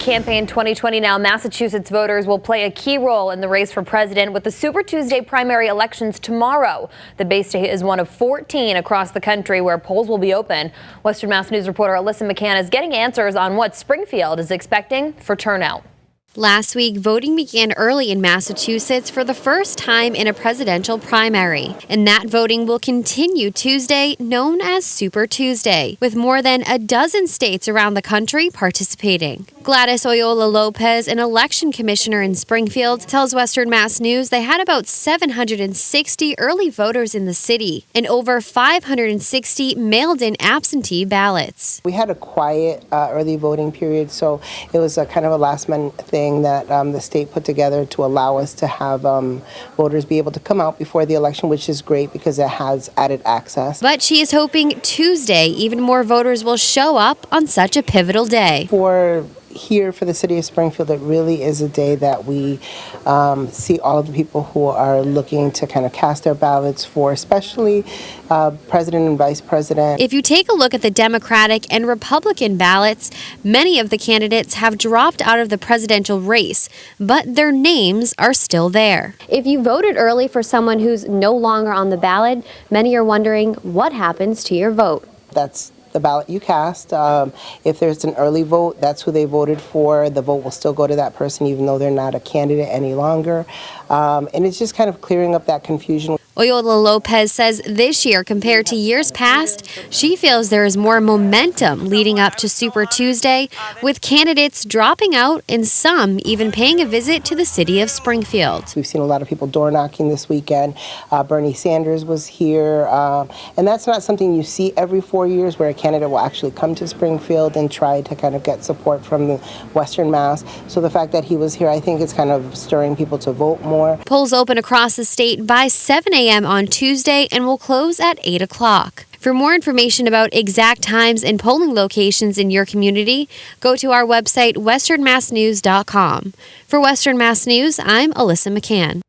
Campaign 2020 now. Massachusetts voters will play a key role in the race for president with the Super Tuesday primary elections tomorrow. The Bay State is one of 14 across the country where polls will be open. Western Mass News reporter Alyssa McCann is getting answers on what Springfield is expecting for turnout. Last week, voting began early in Massachusetts for the first time in a presidential primary. And that voting will continue Tuesday, known as Super Tuesday, with more than a dozen states around the country participating. Gladys Oyola Lopez, an election commissioner in Springfield, tells Western Mass News they had about 760 early voters in the city and over 560 mailed-in absentee ballots. We had a quiet early voting period, so it was a kind of a last-minute thing that the state put together to allow us to have voters be able to come out before the election, which is great because it has added access. But she is hoping Tuesday even more voters will show up on such a pivotal day. Here for the city of Springfield, it really is a day that we see all of the people who are looking to kind of cast their ballots for, especially president and vice president. If you take a look at the Democratic and Republican ballots, many of the candidates have dropped out of the presidential race, but their names are still there. If you voted early for someone who's no longer on the ballot, many are wondering what happens to your vote. That's the ballot you cast. If there's an early vote, that's who they voted for. The vote will still go to that person even though they're not a candidate any longer. And it's just kind of clearing up that confusion. Oyola Lopez says this year, compared to years past, she feels there is more momentum leading up to Super Tuesday, with candidates dropping out and some even paying a visit to the city of Springfield. We've seen a lot of people door knocking this weekend. Bernie Sanders was here, and that's not something you see every 4 years, where a candidate will actually come to Springfield and try to kind of get support from the Western Mass. So the fact that he was here, I think it's kind of stirring people to vote more. Polls open across the state by 7 a.m. on Tuesday and will close at 8 o'clock. For more information about exact times and polling locations in your community, go to our website, westernmassnews.com. For Western Mass News, I'm Alyssa McCann.